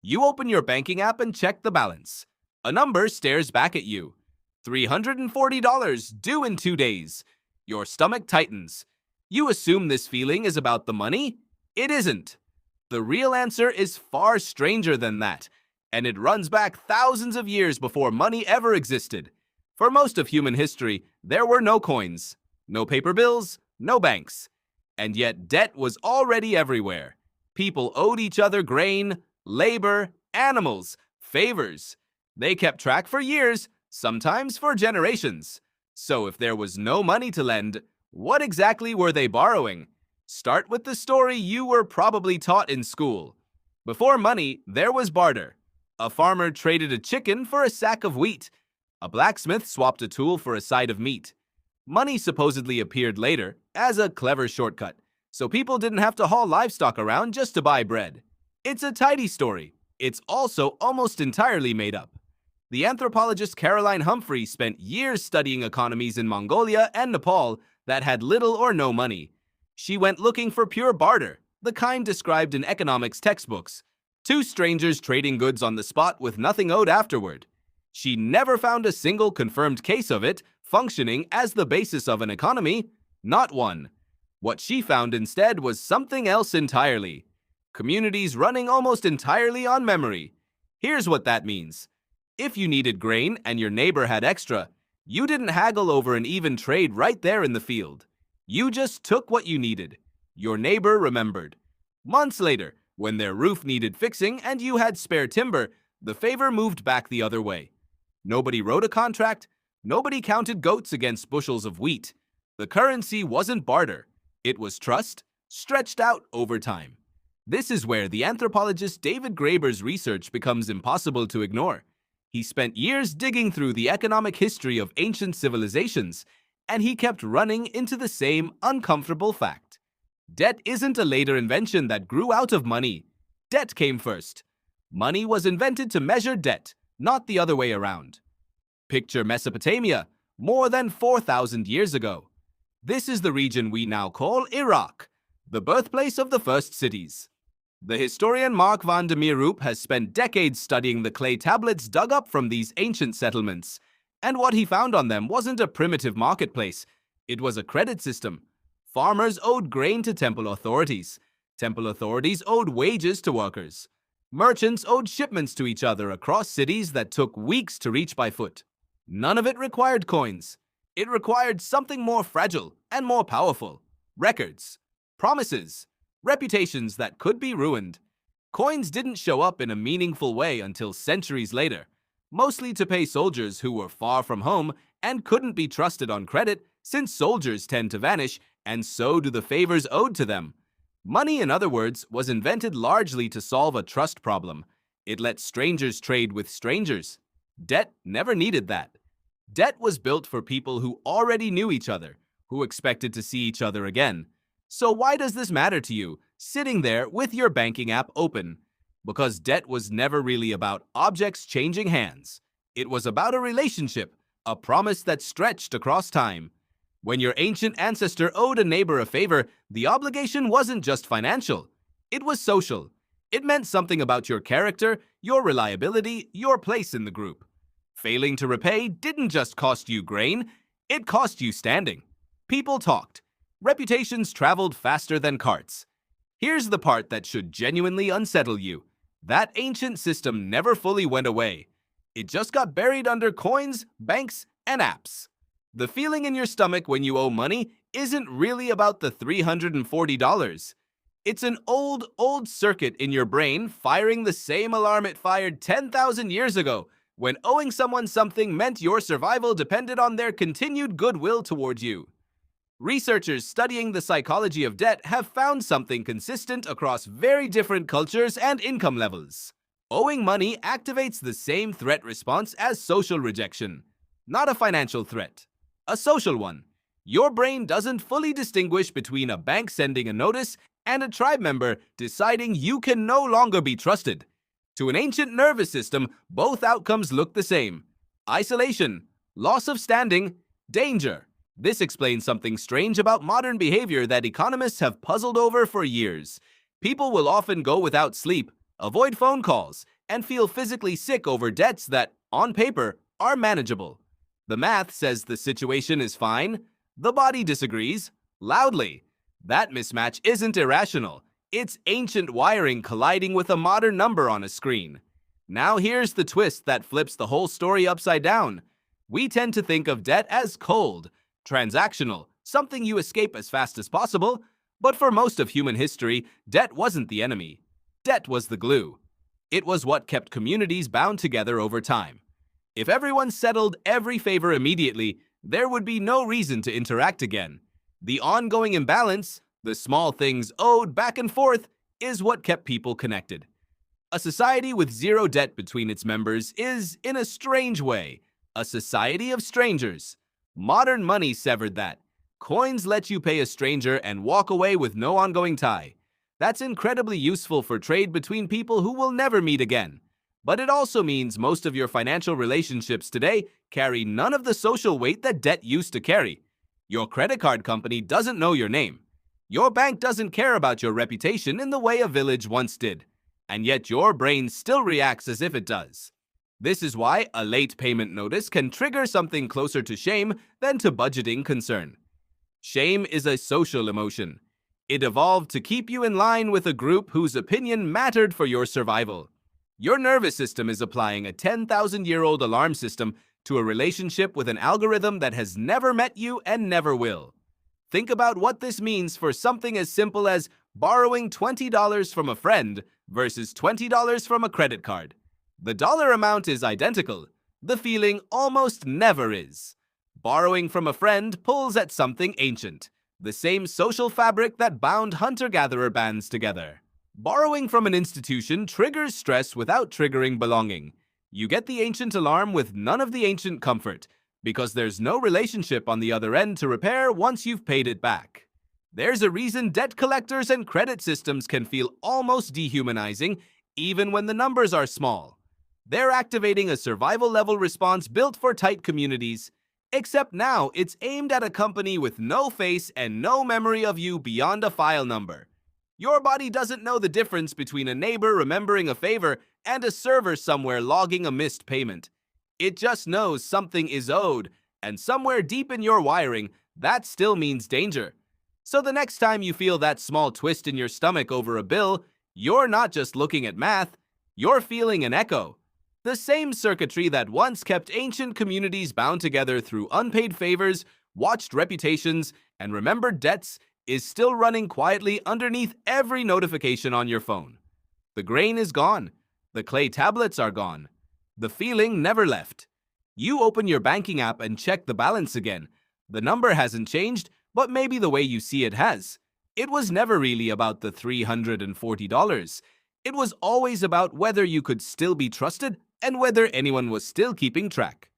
You open your banking app and check the balance. A number stares back at you. $340 due in 2 days. Your stomach tightens. You assume this feeling is about the money? It isn't. The real answer is far stranger than that, and it runs back thousands of years before money ever existed. For most of human history, there were no coins, no paper bills, no banks. And yet debt was already everywhere. People owed each other grain, labor, animals, favors. They kept track for years, sometimes for generations. So if there was no money to lend, what exactly were they borrowing? Start with the story you were probably taught in school. Before money, there was barter. A farmer traded a chicken for a sack of wheat. A blacksmith swapped a tool for a side of meat. Money supposedly appeared later as a clever shortcut, so people didn't have to haul livestock around just to buy bread. It's a tidy story. It's also almost entirely made up. The anthropologist Caroline Humphrey spent years studying economies in Mongolia and Nepal that had little or no money. She went looking for pure barter, the kind described in economics textbooks. Two strangers trading goods on the spot with nothing owed afterward. She never found a single confirmed case of it functioning as the basis of an economy. Not one. What she found instead was something else entirely. Communities running almost entirely on memory. Here's what that means. If you needed grain and your neighbor had extra, you didn't haggle over an even trade right there in the field. You just took what you needed. Your neighbor remembered. Months later, when their roof needed fixing and you had spare timber, the favor moved back the other way. Nobody wrote a contract. Nobody counted goats against bushels of wheat. The currency wasn't barter. It was trust, stretched out over time. This is where the anthropologist David Graeber's research becomes impossible to ignore. He spent years digging through the economic history of ancient civilizations, and he kept running into the same uncomfortable fact. Debt isn't a later invention that grew out of money. Debt came first. Money was invented to measure debt, not the other way around. Picture Mesopotamia, more than 4,000 years ago. This is the region we now call Iraq, the birthplace of the first cities. The historian Mark van der Meeroop has spent decades studying the clay tablets dug up from these ancient settlements. And what he found on them wasn't a primitive marketplace. It was a credit system. Farmers owed grain to temple authorities. Temple authorities owed wages to workers. Merchants owed shipments to each other across cities that took weeks to reach by foot. None of it required coins. It required something more fragile and more powerful. Records, promises, reputations that could be ruined. Coins didn't show up in a meaningful way until centuries later, mostly to pay soldiers who were far from home and couldn't be trusted on credit, since soldiers tend to vanish, and so do the favors owed to them. Money, in other words, was invented largely to solve a trust problem. It let strangers trade with strangers. Debt never needed that. Debt was built for people who already knew each other, who expected to see each other again. So why does this matter to you, sitting there with your banking app open? Because debt was never really about objects changing hands. It was about a relationship, a promise that stretched across time. When your ancient ancestor owed a neighbor a favor, the obligation wasn't just financial. It was social. It meant something about your character, your reliability, your place in the group. Failing to repay didn't just cost you grain, it cost you standing. People talked. Reputations traveled faster than carts. Here's the part that should genuinely unsettle you. That ancient system never fully went away. It just got buried under coins, banks, and apps. The feeling in your stomach when you owe money isn't really about the $340. It's an old circuit in your brain firing the same alarm it fired 10,000 years ago when owing someone something meant your survival depended on their continued goodwill toward you. Researchers studying the psychology of debt have found something consistent across very different cultures and income levels. Owing money activates the same threat response as social rejection. Not a financial threat, a social one. Your brain doesn't fully distinguish between a bank sending a notice and a tribe member deciding you can no longer be trusted. To an ancient nervous system, both outcomes look the same. Isolation, loss of standing, danger. This explains something strange about modern behavior that economists have puzzled over for years. People will often go without sleep, avoid phone calls, and feel physically sick over debts that, on paper, are manageable. The math says the situation is fine. The body disagrees, loudly. That mismatch isn't irrational. It's ancient wiring colliding with a modern number on a screen. Now here's the twist that flips the whole story upside down. We tend to think of debt as cold, transactional, something you escape as fast as possible. But for most of human history, debt wasn't the enemy. Debt was the glue. It was what kept communities bound together over time. If everyone settled every favor immediately, there would be no reason to interact again. The ongoing imbalance, the small things owed back and forth, is what kept people connected. A society with zero debt between its members is, in a strange way, a society of strangers. Modern money severed that. Coins let you pay a stranger and walk away with no ongoing tie. That's incredibly useful for trade between people who will never meet again. But it also means most of your financial relationships today carry none of the social weight that debt used to carry. Your credit card company doesn't know your name. Your bank doesn't care about your reputation in the way a village once did. And yet your brain still reacts as if it does. This is why a late payment notice can trigger something closer to shame than to budgeting concern. Shame is a social emotion. It evolved to keep you in line with a group whose opinion mattered for your survival. Your nervous system is applying a 10,000-year-old alarm system to a relationship with an algorithm that has never met you and never will. Think about what this means for something as simple as borrowing $20 from a friend versus $20 from a credit card. The dollar amount is identical. The feeling almost never is. Borrowing from a friend pulls at something ancient, the same social fabric that bound hunter-gatherer bands together. Borrowing from an institution triggers stress without triggering belonging. You get the ancient alarm with none of the ancient comfort, because there's no relationship on the other end to repair once you've paid it back. There's a reason debt collectors and credit systems can feel almost dehumanizing, even when the numbers are small. They're activating a survival-level response built for tight communities, except now it's aimed at a company with no face and no memory of you beyond a file number. Your body doesn't know the difference between a neighbor remembering a favor and a server somewhere logging a missed payment. It just knows something is owed, and somewhere deep in your wiring, that still means danger. So the next time you feel that small twist in your stomach over a bill, you're not just looking at math, you're feeling an echo. The same circuitry that once kept ancient communities bound together through unpaid favors, watched reputations, and remembered debts is still running quietly underneath every notification on your phone. The grain is gone. The clay tablets are gone. The feeling never left. You open your banking app and check the balance again. The number hasn't changed, but maybe the way you see it has. It was never really about the $340. It was always about whether you could still be trusted and whether anyone was still keeping track.